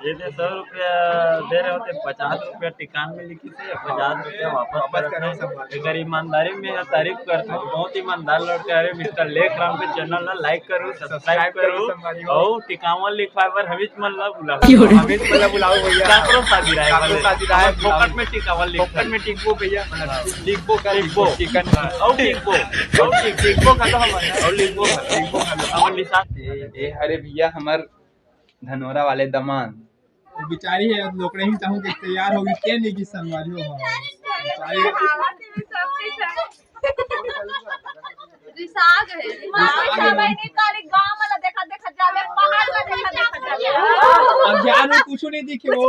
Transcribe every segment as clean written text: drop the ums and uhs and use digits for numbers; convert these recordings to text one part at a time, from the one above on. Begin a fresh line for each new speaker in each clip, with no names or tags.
ये 100 रुपया दे रहे होते, 50 रुपया टिकान में लिखी थे, 50 रुपया वापस करते। अगर ईमानदारी में तारीफ करते हो, बहुत ईमानदार लड़का है मिस्टर लेख राम के चैनल ना लाइक करो, सब्सक्राइब करो और टिकावन लिखवाए पर हमीज मल्ला बुलाओ भैया। काकरो शादी रहा फोकट में टिकावन फोकट में टिकबो भैया, लिखबो का लिखबो चिकन और टिकबो का तो हम और लिखबो हमर लिसा।
अरे भैया हमार धनोरा वाले दमान
बिचारी है लोकड़े ही चाहूं कि तैयार होगी के नहीं की संगवारी हो बिचारी
रिसाग है मैंने काली गांव वाला देखा जावे, पहाड़ वाला देखा जावे।
अब ज्ञान में कुछ नहीं दिखे वो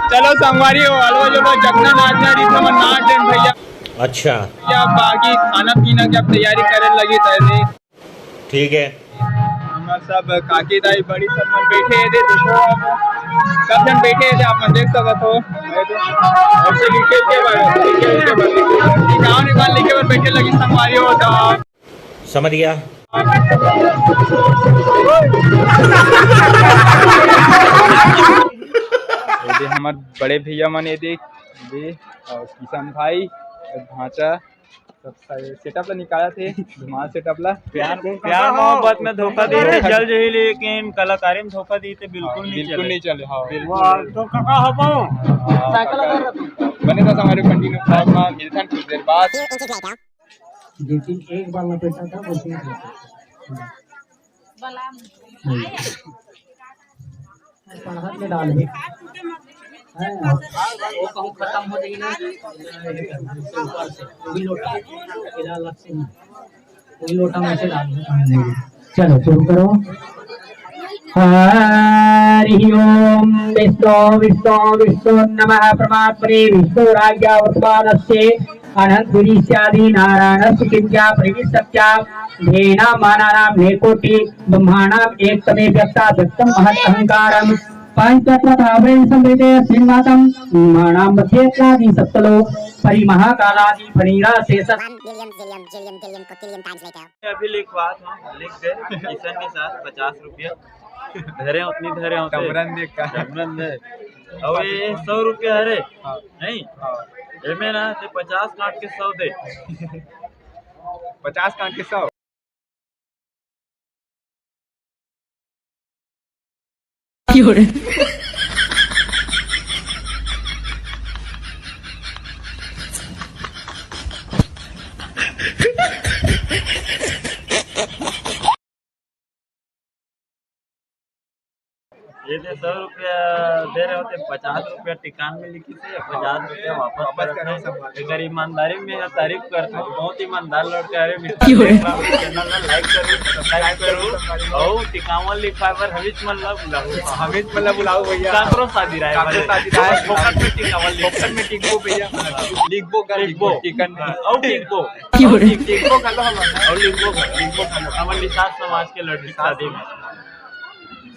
चलो संगवारी हो अलवा जो जगना नाचना रीत में नाच देन भैया।
अच्छा
या बाकी खाना पीना की अब तैयारी करे लगी तैसे
ठीक है।
हम सब काकी दाई बड़ी सब मन बैठे थे देखो सब जन बैठे थे आप देख सकत हो ऐसे लिखे के गाँव निकाल लिखे पर बैठे लगी संगवारी हो तो
समझ गया।
ये हमार बड़े भैया मन ये देख ये और किशन भाई ढांचा सब सेटअप ला निकाला थे धुआं सेटअप ला
प्यार मोहब्बत में धोखा दी थे चल जही, लेकिन कलाकारी में धोखा दी थे बिल्कुल
नहीं चले। हाँ
तो काका हबो
बने तो हमारे कंटिन्यू ब्लॉग में मिलते हैं कुछ देर बाद।
लेकिन एक बार लपेटा था हाथ में डाल वो कहूँ खत्म हो जाएगी ना ऊपर से वही लोटा अलग से वही लोटा में से डाल। चलो शुरू करो। हरि ओम विष्णु विष्णु विष्णु नमः परमात्मने विष्णु राज्ञा वर्तमानस्य अनंत गुरीस्यादि नारायण सुकिंजा प्रविशत्या धेना मानानां नेकोटि ब्रह्माणां एकतमे व्यक्ता व्यक्तं महत् अहंकारं पंचतत्वतावरेण संवेदे सिंहातं ब्रह्माणां मध्ये त्लादि सप्तलो परिमहाकालादि फणीरा शेषः
अभी लिखवा था लिख दे किशन के साथ 50 रुपया धरे उतनी धरे होते
तमरन देख का
तमरन दे और ये 100 रुपया हरे नहीं ये में ना ते 50 काट के 100 दे
50 काट के 100
ये दे 100 रुपया दे रहे होते 50 रुपया टिकान में लिखी थे 50 रुपया वापस कर अगर ईमानदारी में तारीफ करता हूँ बहुत ईमानदार लड़का है चैनल लाइक करो सब्सक्राइब करो और टिकावन लिखा पर हमीद मल्ला बुलाओ भैया काकरो शादी रहा है फोकट में टिकावन फोकट में टिकबो भैया लिखबो टिकन और टिकबो खा लो हम और लिखबो खा लो हमारे निषाद समाज के लड़की शादी में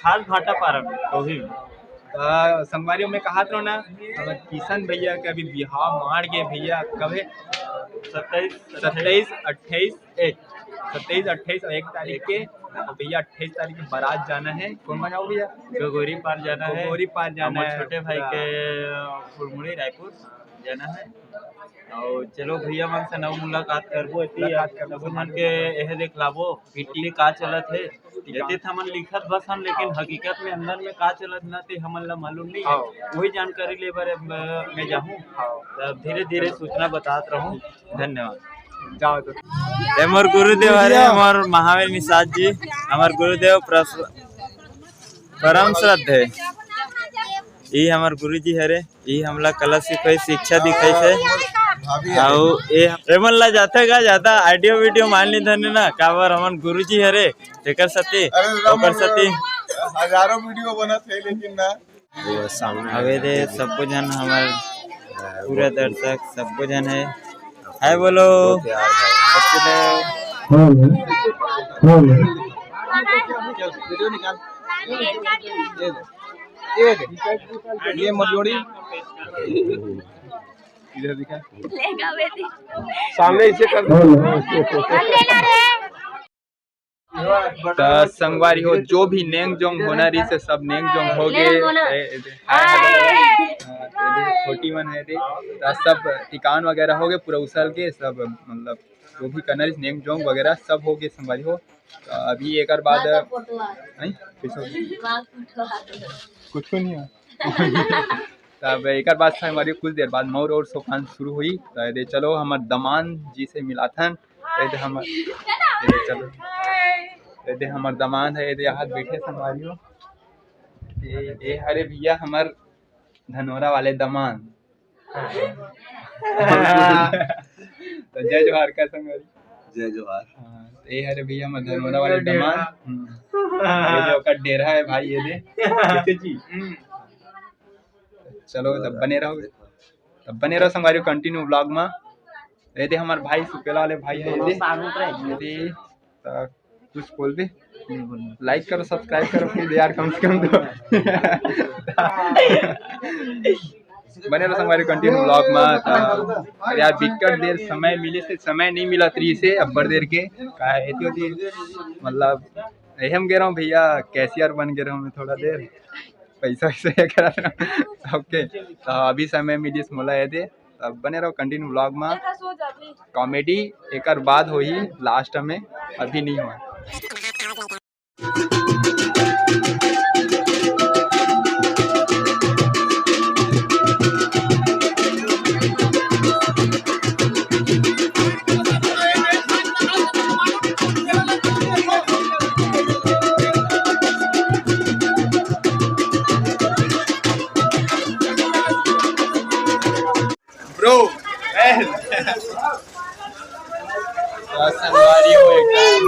खास भाटा पारा में कभी
संगवारियों में कहा था ना किशन भैया के अभी बिहार मार गए भैया कब है 27 28 और 1 तारीख के तो भैया 28 तारीख के बारात जाना है कौन बनाओ भैया
गगोरी पार जाना है
गगोरी पार जाना है
छोटे भाई के फुलमुड़ी रायपुर जाना है और चलो भैया मन से नव मुलाकात करबो सबो मन के एहे देख लाबो पीटी का चलत है यदि हमन लिखत बस हम लेकिन हकीकत में अंदर में का चलत ना ते हमन ला मालूम नहीं है वही जानकारी ले बारे मैं जाहूँ तब धीरे धीरे सूचना बताते रहूँ धन्यवाद
जाओ तो
हमार गुरुदेव हरे हमार महावीर निषाद जी हमार गुरुदेव परम श्रद्धे ये हमार गुरुजी हरे ये हमला कला सिखाई शिक्षा दिखाई थे और ये एमन ला जाता का जाता ऑडियो वीडियो मान ली धने ना काबर हमन गुरुजी हरे तेकर सती ओकर सती
हजारों वीडियो बनत है लेकिन ना
अबे दे सबको जन हमार पूरा दर्शक सबको जन है हाय बोलो
ये मत जोड़ी इधर दिखा सामने इसे कर संगवारी हो जो भी नेंग जोंग होना रही से सब नेंग जोंग हो गए छोटी मन है सब टिकान वगैरह हो गए पूरा उसल के सब मतलब जो भी करना नेंग जोंग वगैरह सब हो गए संगवारी हो तो अभी एक बाद नहीं कुछ नहीं है तब एक बाद हमारी कुछ देर बाद मोर और सोपान शुरू हुई तो चलो हमार दमान जी से मिला था हम चलो हमार दमान है यहाँ बैठे संगवारी हो ये हरे भैया हमार धनोरा वाले दमान तो जय जोहार का संगवारी
जय जोहार
ये हरे भैया हमार धनोरा वाले दमान ये जो का डेरा है भाई ये दे जी चलो तब बने रहो संगवारी कंटिन्यू ब्लॉग में ये दे हमार भाई सुपेला वाले भाई है ये दे कुछ बोल दे लाइक करो सब्सक्राइब करो फिर यार कम से कम तो बने रहो हमारे कंटिन्यू ब्लॉग में यार बिकट देर समय मिले से समय नहीं मिला त्री से अब्बर देर के का होती मतलब हम कह रहा हूँ भैया कैशियर बन गया हूँ मैं थोड़ा देर पैसा वैसा करा ओके तो अभी समय मिली मोला ये दे अब बने रहो कंटिन्यू ब्लॉग में कॉमेडी एक बाद हो ही लास्ट में अभी नहीं हुआ ब्रो संगवारी हो एकदम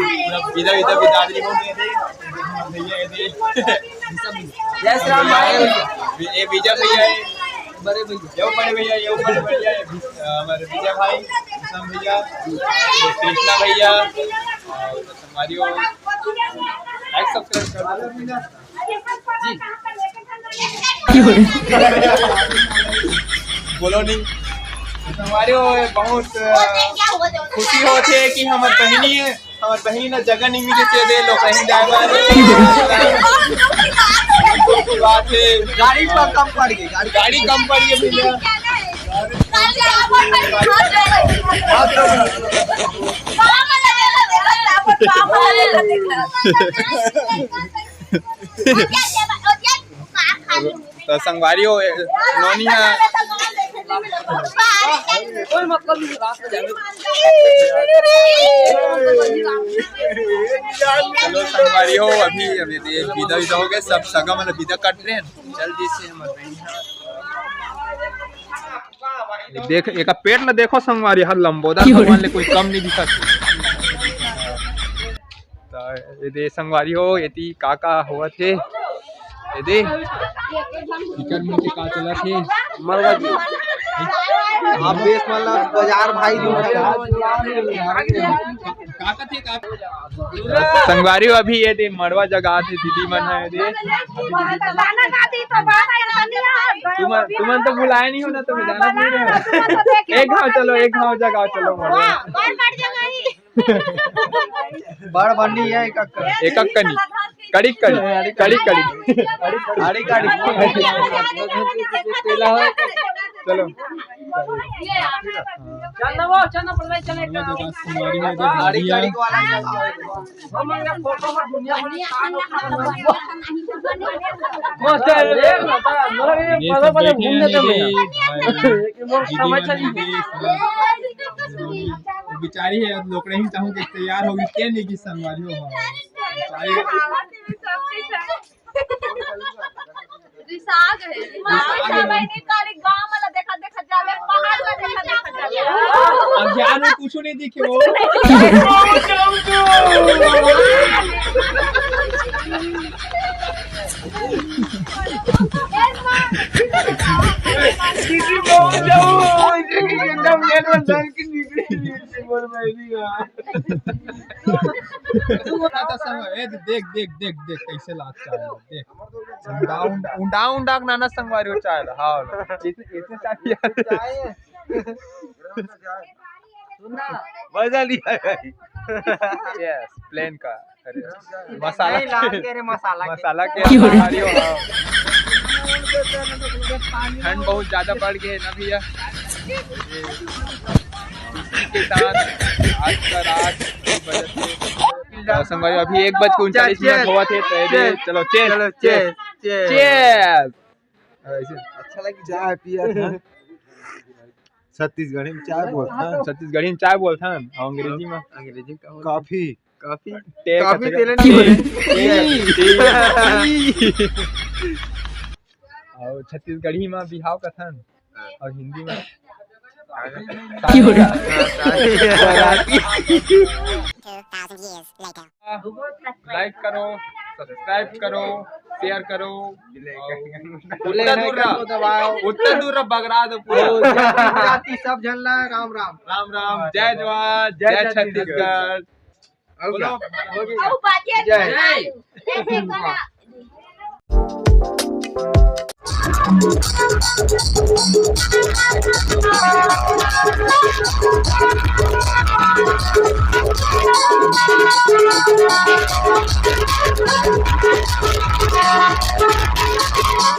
विदा विदा बिदादरी हो गए थे भैया ये विजय भैया है बड़े भैया ये बड़े भैया हमारे विजय भाई विषम भैया कृष्णा भैया और संगवारी हो लाइक सब्सक्राइब कर दो जी बोलो नहीं हमारे बहुत खुशी होती है कि हमारे बहनी ना जगह नहीं मिली दे लोग कहीं जाए बात है
गाड़ी पर कम पड़ गई
गाड़ी कम पड़ गई भैया तो संगवारी हो नोनिया चलो संगवारी हो अभी अभी विदा विदा हो गए सब सगा मतलब विदा कट रहे हैं जल्दी से हम देख एक पेट में देखो संगवारी हर लंबोदा भगवान ले कोई कम नहीं दिखा तो ये संगवारी हो यति काका हुआ थे ये टिकट में का चला थे
मरवा जी आप बेस मतलब बाजार भाई
काका थे संगवारी हो अभी ये मड़वा जगह थे दीदी मन है ये तुमन तो बुलाए नहीं हो ना तुम जाना नहीं रहे एक गाँव चलो एक गाँव जगह चलो
बड़ बंडी है एक
कनी कड़ी कड़ी कड़ी कड़ी
गाड़ी गाड़ी
चलो
गाड़ी गाड़ी
बिचारी है लोकड़े ही चाहूँ कि तैयार होगी क्या नहीं की संगवारी हो ज्ञान में कुछ नहीं दिखे वो देख देख देख देख कैसे लागता है देख उंडा उंडा नाना संगवारी हो चाहे हाँ इतने चाहिए
मजा लिया
यस प्लेन का अरे मसाला मसाला के ठंड बहुत ज्यादा बढ़ गई है ना भैया इसी के साथ आज का रात संगवारी अभी 1:39 हुआ थे चलो चलो चेस
अच्छा लगी चाय पिया था छत्तीसगढ़ी में चाय बोलता
छत्तीसगढ़ी में चाय बोलता अंग्रेजी में
काफी
काफी
काफी
और छत्तीसगढ़ी में बिहाव कथन और हिंदी में लाइक करो सब्सक्राइब करो शेयर करो उतना दूर बगरा दो
सब झल्ला राम राम
राम राम जय जवान जय छत्तीसगढ़
जय